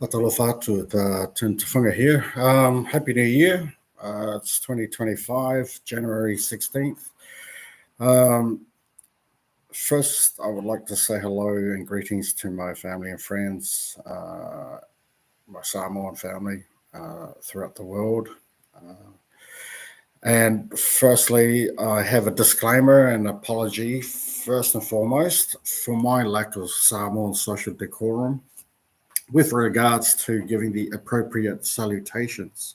Atalofatu Tuntafunga here. Happy New Year. It's 2025, January 16th. First, I would like to say hello and greetings to my family and friends, my Samoan family throughout the world. And firstly, I have a disclaimer and apology, first and foremost, for my lack of Samoan social decorum with regards to giving the appropriate salutations,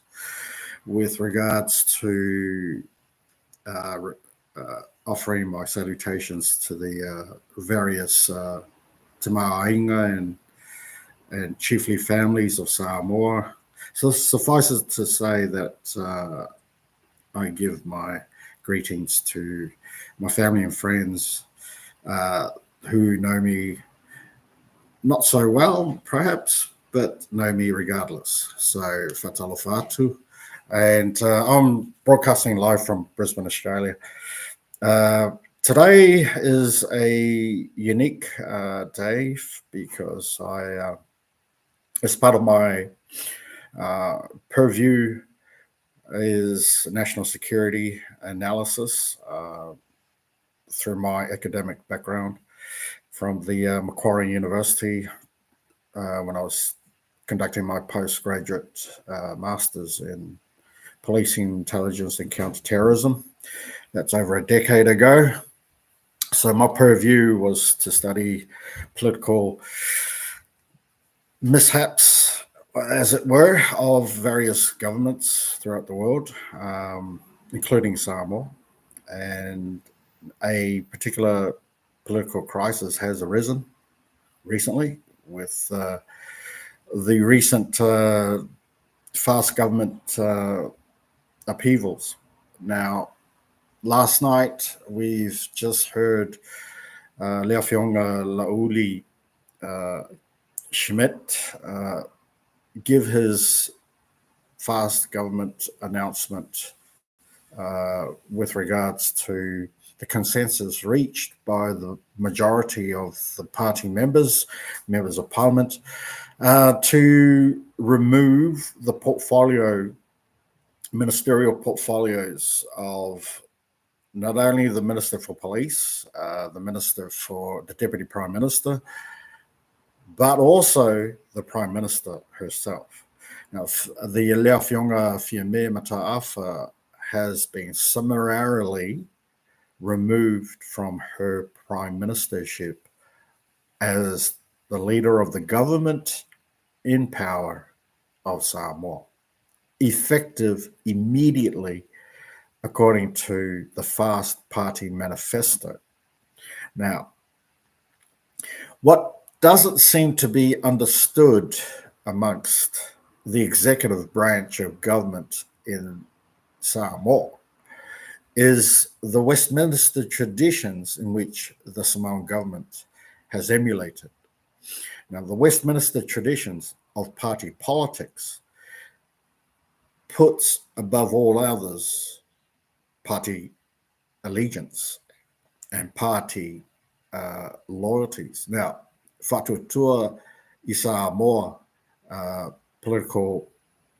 with regards to offering my salutations to the various Te Māinga and chiefly families of Samoa. So suffice it to say that I give my greetings to my family and friends who know me not so well, perhaps, but know me regardless. So, fatalofatu. And I'm broadcasting live from Brisbane, Australia. Today is a unique day because as part of my purview is national security analysis through my academic background from the Macquarie University when I was conducting my postgraduate master's in policing, intelligence, and counterterrorism. That's over a decade ago. So my purview was to study political mishaps, as it were, of various governments throughout the world, including Samoa. And a particular political crisis has arisen recently with the recent FAST government upheavals. Now, last night we've just heard Leafionga Lauli Schmidt give his FAST government announcement with regards to the consensus reached by the majority of the party members of parliament, to remove the ministerial portfolios of not only the Minister for Police, the Minister for the Deputy Prime Minister, but also the Prime Minister herself. Now, the Leafionga Fiame Mataafa has been summarily removed from her prime ministership as the leader of the government in power of Samoa, effective immediately, according to the FAST Party manifesto. Now, what doesn't seem to be understood amongst the executive branch of government in Samoa is the Westminister traditions in which the Samoan government has emulated. Now, the Westminister traditions of party politics puts above all others party allegiance and party loyalties. Now, Whatutua i Samoa political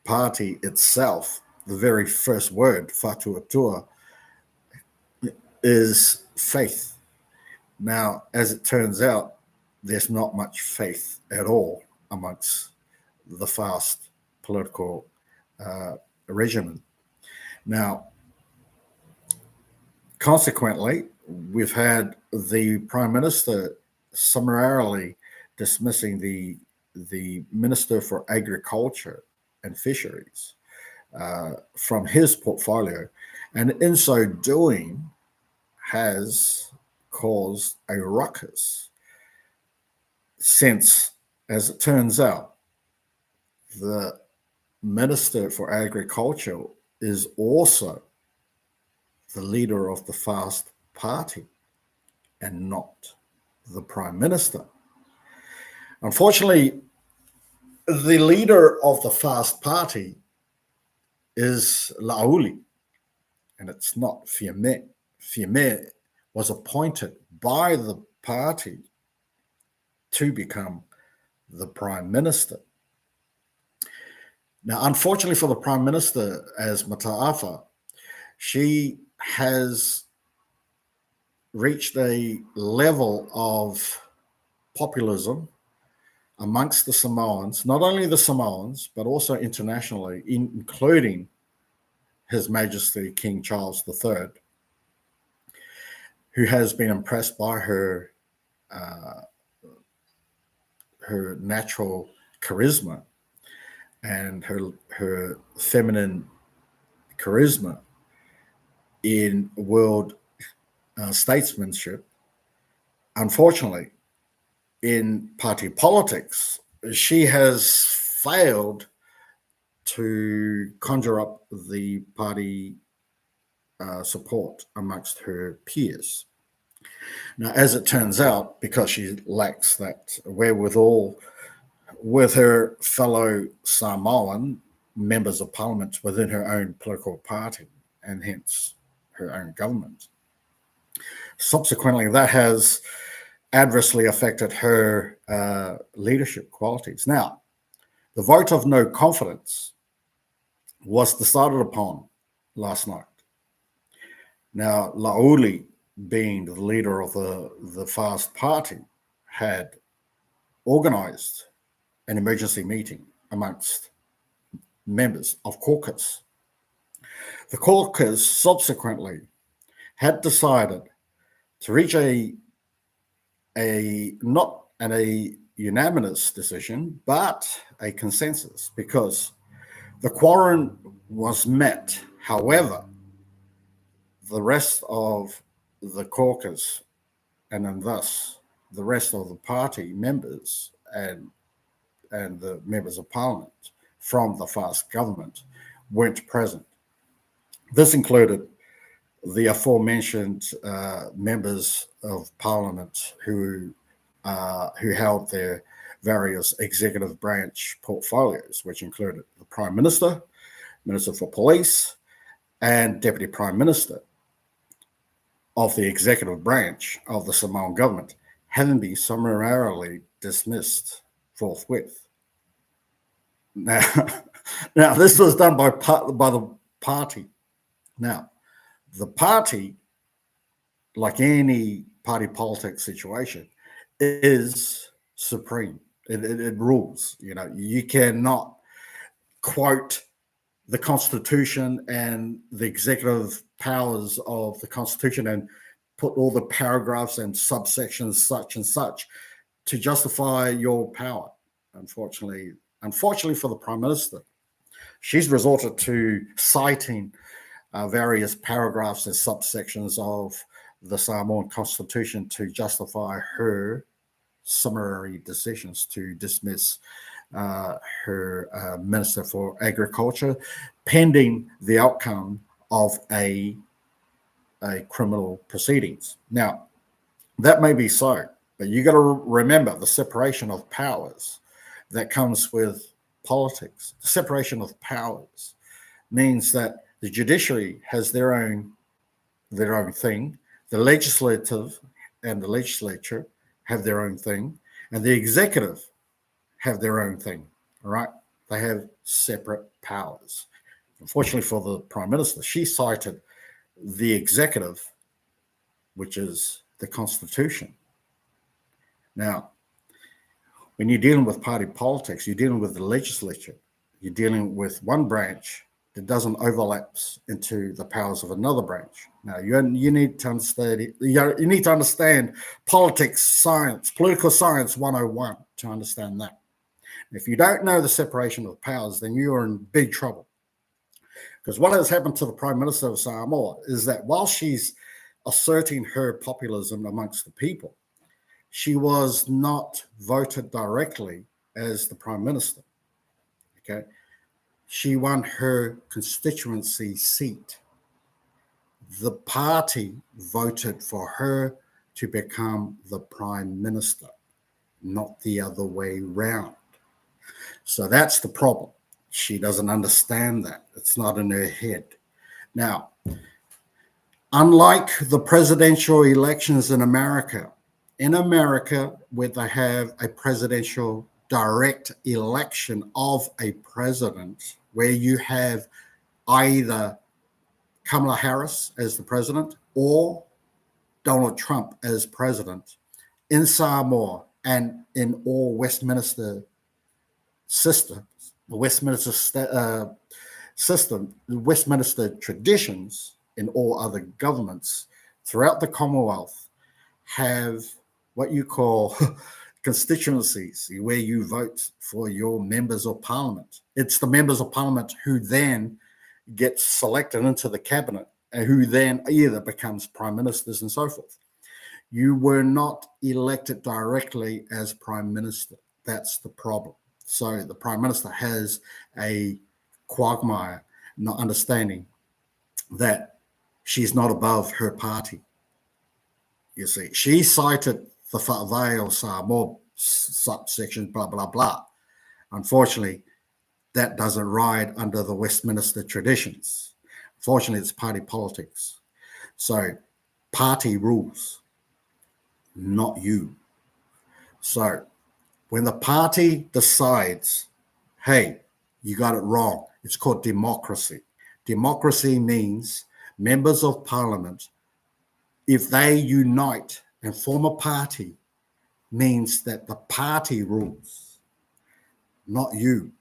party itself, the very first word, Whatutua, is faith. Now, as it turns out, there's not much faith at all amongst the FAST political regimen. Now, consequently, we've had the Prime Minister summarily dismissing the Minister for Agriculture and Fisheries from his portfolio, and in so doing has caused a ruckus since, as it turns out, the Minister for Agriculture is also the leader of the FAST party and not the Prime Minister. Unfortunately, the leader of the FAST party is Lauli, and it's not Fiame. Fiame was appointed by the party to become the Prime Minister. Now, unfortunately for the Prime Minister, as Mataafa, she has reached a level of populism amongst the Samoans, not only the Samoans, but also internationally, including His Majesty King Charles III, who has been impressed by her natural charisma and her feminine charisma in world statesmanship. Unfortunately, in party politics, she has failed to conjure up the party support amongst her peers. Now, as it turns out, because she lacks that wherewithal with her fellow Samoan members of parliament within her own political party and hence her own government. Subsequently, that has adversely affected her leadership qualities. Now, the vote of no confidence was decided upon last night. Now, Lauli, being the leader of the FAST party, had organized an emergency meeting amongst members of caucus. The caucus subsequently had decided to reach a not a unanimous decision, but a consensus, because the quorum was met. However, the rest of the caucus, and then thus the rest of the party members and the members of parliament from the FAST government weren't present. This included the aforementioned members of parliament who held their various executive branch portfolios, which included the Prime Minister, Minister for Police, and Deputy Prime Minister of the executive branch of the Samoan government, having been summarily dismissed forthwith. Now, this was done by the party. Now, the party, like any party politics situation, is supreme. It rules. You cannot quote the Constitution and the executive powers of the Constitution and put all the paragraphs and subsections such and such to justify your power. Unfortunately for the Prime Minister, she's resorted to citing various paragraphs and subsections of the Samoan Constitution to justify her summary decisions to dismiss her Minister for Agriculture, pending the outcome of a criminal proceedings. Now, that may be so, but you got to remember the separation of powers that comes with politics. The separation of powers means that the judiciary has their own thing, the legislative and the legislature have their own thing, and the executive have their own thing. All right, they have separate powers. Unfortunately for the Prime Minister, she cited the executive, which is the Constitution. Now, when you're dealing with party politics, you're dealing with the legislature. You're dealing with one branch that doesn't overlap into the powers of another branch. Now, you need to understand. You need to understand politics science, political science 101 to understand that. If you don't know the separation of powers, then you are in big trouble. Because what has happened to the Prime Minister of Samoa is that while she's asserting her populism amongst the people, she was not voted directly as the Prime Minister. Okay, she won her constituency seat. The party voted for her to become the Prime Minister, not the other way round. So that's the problem. She doesn't understand that. It's not in her head. Now, unlike the presidential elections in America, where they have a presidential direct election of a president, where you have either Kamala Harris as the president or Donald Trump as president in Samoa and in all Westminister systems, the Westminster system, the Westminster traditions in all other governments throughout the Commonwealth have what you call constituencies, where you vote for your members of parliament. It's the members of parliament who then get selected into the cabinet and who then either becomes prime ministers and so forth. You were not elected directly as prime minister. That's the problem. So the prime minister has a quagmire, not understanding that she's not above her party. You see, she cited the Wha'avai o Samoa subsection, blah, blah, blah. Unfortunately, that doesn't ride under the Westminster traditions. Unfortunately, it's party politics. So party rules, not you. So when the party decides, hey, you got it wrong, it's called democracy. Democracy means members of parliament, if they unite and form a party, means that the party rules, not you.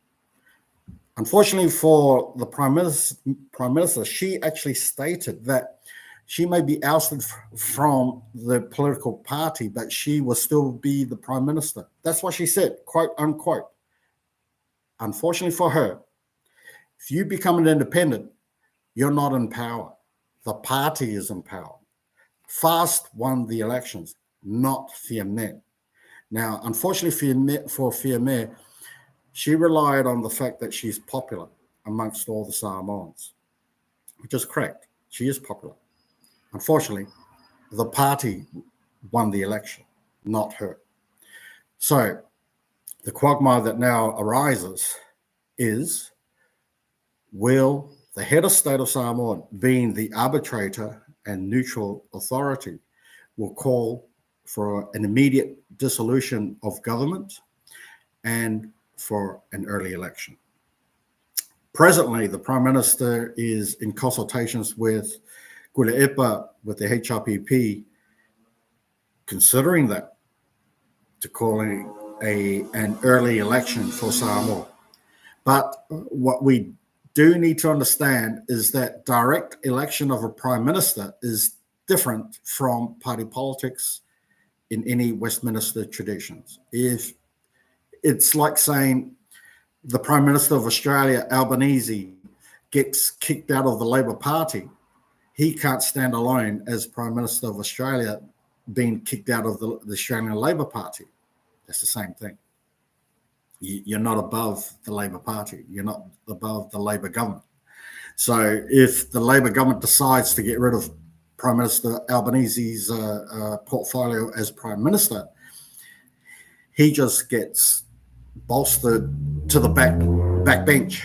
Unfortunately for the prime minister, she actually stated that she may be ousted from the political party, but she will still be the prime minister. That's what she said, quote unquote. Unfortunately for her, if you become an independent, you're not in power. The party is in power. FAST won the elections, not Fiame. Now, unfortunately for Fiame, she relied on the fact that she's popular amongst all the Samoans, which is correct. She is popular. Unfortunately, the party won the election, not her. So the quagmire that now arises is, will the head of state of Samoa, being the arbitrator and neutral authority, will call for an immediate dissolution of government and for an early election. Presently, the Prime Minister is in consultations with Kule'epa, with the HRPP, considering that to calling an early election for Samoa. But what we do need to understand is that direct election of a Prime Minister is different from party politics in any Westminster traditions. If it's like saying the Prime Minister of Australia, Albanese, gets kicked out of the Labor Party, he can't stand alone as Prime Minister of Australia being kicked out of the Australian Labor Party. That's the same thing. You're not above the Labor Party. You're not above the Labor government. So if the Labor government decides to get rid of Prime Minister Albanese's portfolio as Prime Minister, he just gets bolstered to the backbench,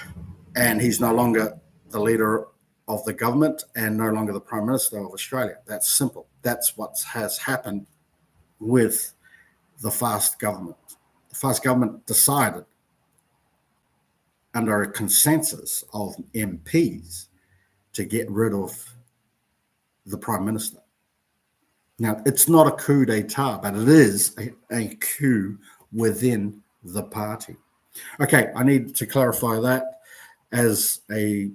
and he's no longer the leader of the government and no longer the Prime Minister of Australia. That's simple. That's what has happened with the FAST government. The FAST government decided under a consensus of MPs to get rid of the Prime Minister. Now, it's not a coup d'etat, but it is a coup within the party. Okay, I need to clarify that as a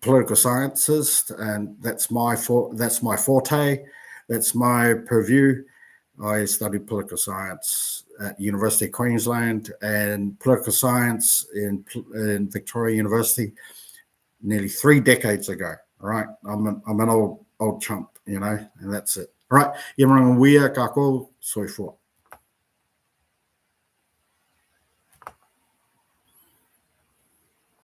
political scientist, and that's my forte, that's my purview. I studied political science at University of Queensland and political science in Victoria University nearly 3 decades ago. All right, I'm an old chump, and that's it. All right, Yamaranga Wia Kako Soifo.